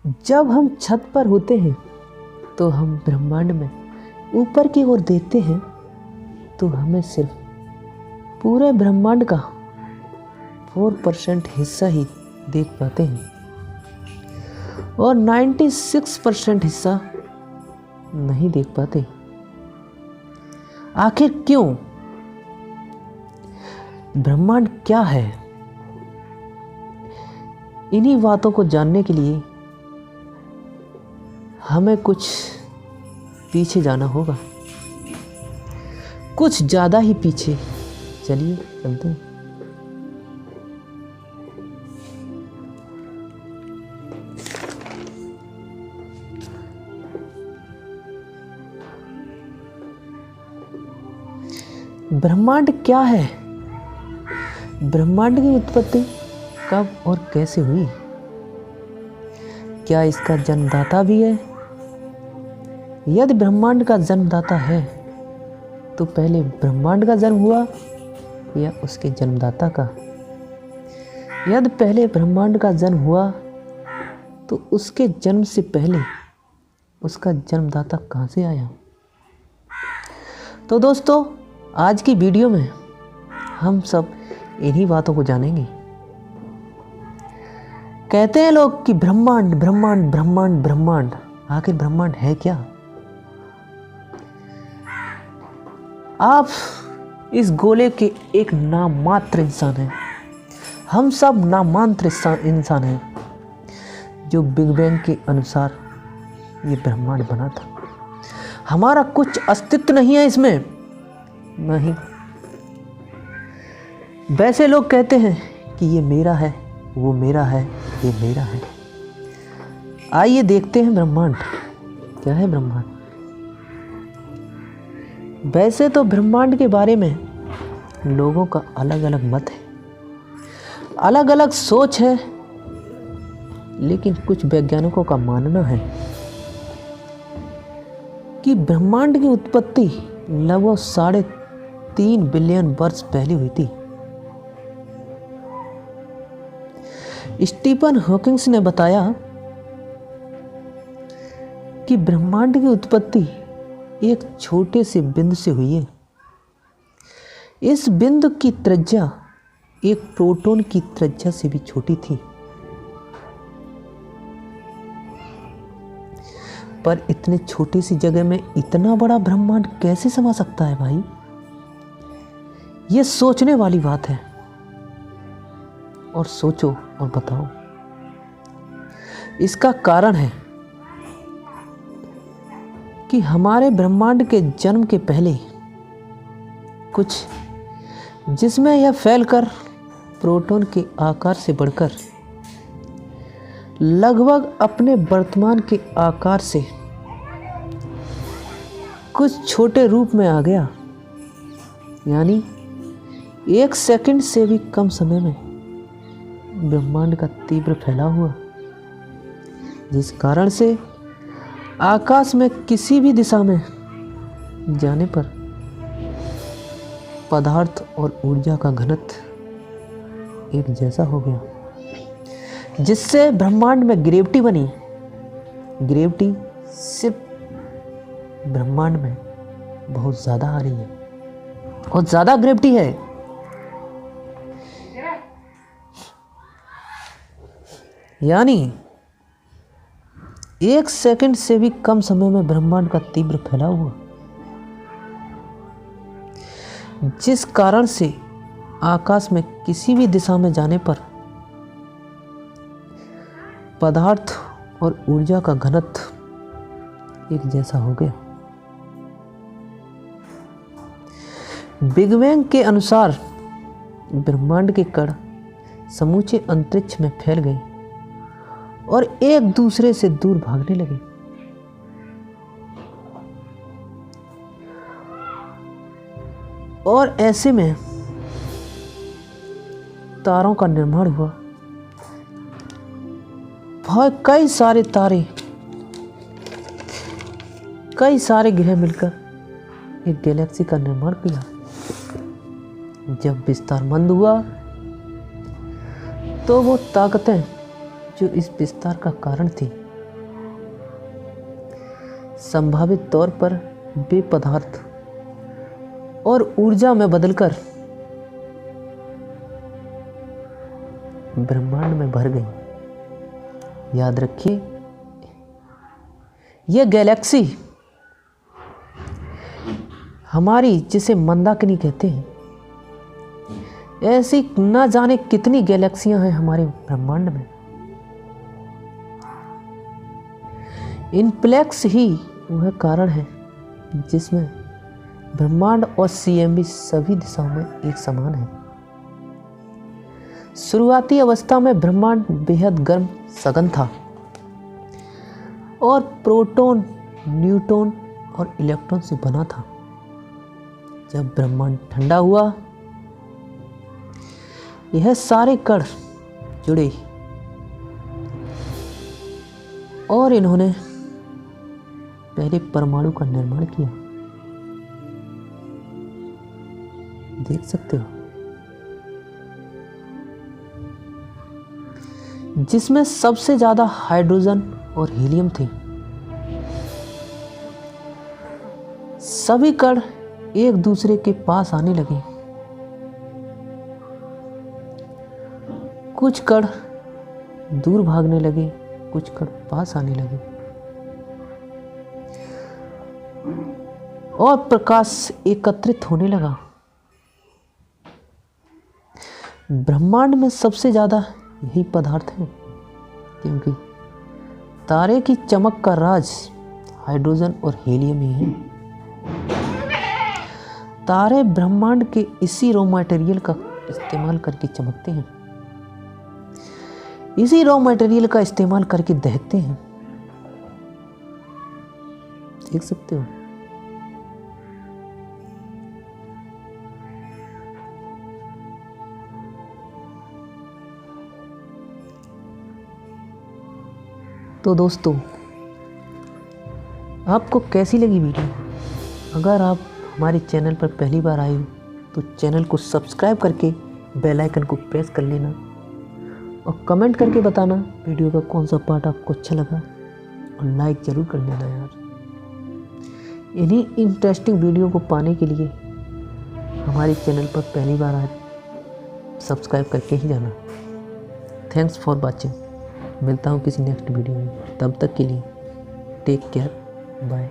जब हम छत पर होते हैं तो हम ब्रह्मांड में ऊपर की ओर देखते हैं तो हमें सिर्फ पूरे ब्रह्मांड का 4% हिस्सा ही देख पाते हैं और 96% हिस्सा नहीं देख पाते। आखिर क्यों? ब्रह्मांड क्या है? इन्हीं बातों को जानने के लिए हमें कुछ पीछे जाना होगा, कुछ ज़्यादा ही पीछे। चलिए चलते हैं। ब्रह्मांड क्या है? ब्रह्मांड की उत्पत्ति कब और कैसे हुई? क्या इसका जन्मदाता भी है? यदि ब्रह्मांड का जन्मदाता है तो पहले ब्रह्मांड का जन्म हुआ या उसके जन्मदाता का? यदि पहले ब्रह्मांड का जन्म हुआ तो उसके जन्म से पहले उसका जन्मदाता कहाँ से आया? तो दोस्तों, आज की वीडियो में हम सब इन्हीं बातों को जानेंगे। कहते हैं लोग कि ब्रह्मांड ब्रह्मांड ब्रह्मांड ब्रह्मांड। आखिर ब्रह्मांड है क्या? आप इस गोले के एक नाममात्र इंसान हैं। हम सब नाममात्र इंसान हैं जो बिग बैंग के अनुसार ये ब्रह्मांड बना था। हमारा कुछ अस्तित्व नहीं है इसमें, नहीं। वैसे लोग कहते हैं कि ये मेरा है, वो मेरा है, ये मेरा है। आइए देखते हैं ब्रह्मांड क्या है। ब्रह्मांड वैसे तो ब्रह्मांड के बारे में लोगों का अलग अलग मत है, अलग अलग सोच है, लेकिन कुछ वैज्ञानिकों का मानना है कि ब्रह्मांड की उत्पत्ति लगभग 3.5 बिलियन वर्ष पहले हुई थी। स्टीफन हॉकिंग्स ने बताया कि ब्रह्मांड की उत्पत्ति एक छोटे से बिंदु से हुई है। इस बिंदु की त्रिज्या एक प्रोटॉन की त्रिज्या से भी छोटी थी। पर इतने छोटी सी जगह में इतना बड़ा ब्रह्मांड कैसे समा सकता है भाई? ये सोचने वाली बात है। और सोचो और बताओ। इसका कारण है कि हमारे ब्रह्मांड के जन्म के पहले कुछ जिसमें यह फैलकर प्रोटॉन के आकार से बढ़कर लगभग अपने वर्तमान के आकार से कुछ छोटे रूप में आ गया। यानी 1 सेकंड से भी कम समय में ब्रह्मांड का तीव्र फैलाव हुआ, जिस कारण से आकाश में किसी भी दिशा में जाने पर पदार्थ और ऊर्जा का घनत्व एक जैसा हो गया, जिससे ब्रह्मांड में ग्रेविटी बनी। ग्रेविटी सिर्फ ब्रह्मांड में बहुत ज़्यादा आ रही है, बहुत ज़्यादा ग्रेविटी है। यानी 1 सेकंड से भी कम समय में ब्रह्मांड का तीव्र फैलाव हुआ, जिस कारण से आकाश में किसी भी दिशा में जाने पर पदार्थ और ऊर्जा का घनत्व एक जैसा हो गया। बिग बैंग के अनुसार ब्रह्मांड के कण समूचे अंतरिक्ष में फैल गए और एक दूसरे से दूर भागने लगे। और ऐसे में तारों का निर्माण हुआ। बहुत कई सारे तारे, कई सारे ग्रह मिलकर एक गैलेक्सी का निर्माण किया। जब विस्तार मंद हुआ तो वो ताकतें जो इस विस्तार का कारण थी संभावित तौर पर वे पदार्थ और ऊर्जा में बदलकर ब्रह्मांड में भर गई। याद रखिए, यह गैलेक्सी हमारी, जिसे मंदाकिनी कहते हैं, ऐसी ना जाने कितनी गैलेक्सियां हैं हमारे ब्रह्मांड में। इनप्लेक्स ही वह कारण है जिसमें ब्रह्मांड और सीएमबी सभी दिशाओं में एक समान है। शुरुआती अवस्था में ब्रह्मांड बेहद गर्म सघन था और प्रोटॉन, न्यूट्रॉन और इलेक्ट्रॉन से बना था। जब ब्रह्मांड ठंडा हुआ, यह सारे कण जुड़े और इन्होंने पहले परमाणु का निर्माण किया। देख सकते हो, जिसमें सबसे ज्यादा हाइड्रोजन और हीलियम थे। सभी कण एक दूसरे के पास आने लगे। कुछ कण दूर भागने लगे, कुछ कण पास आने लगे और प्रकाश एकत्रित होने लगा। ब्रह्मांड में सबसे ज्यादा यही पदार्थ है, क्योंकि तारे की चमक का राज हाइड्रोजन और हीलियम ही है। तारे ब्रह्मांड के इसी रॉ मटेरियल का इस्तेमाल करके चमकते हैं, इसी रॉ मटेरियल का इस्तेमाल करके दहकते हैं। देख सकते हो, तो दोस्तों, आपको कैसी लगी वीडियो? अगर आप हमारे चैनल पर पहली बार आए हो तो चैनल को सब्सक्राइब करके बेल आइकन को प्रेस कर लेना और कमेंट करके बताना वीडियो का कौन सा पार्ट आपको अच्छा लगा, और लाइक ज़रूर कर लेना यार। इन्हीं इंटरेस्टिंग वीडियो को पाने के लिए हमारे चैनल पर पहली बार आए सब्सक्राइब करके ही जाना। Thanks for watching. मिलता हूँ किसी नेक्स्ट वीडियो में, तब तक के लिए टेक केयर, बाय।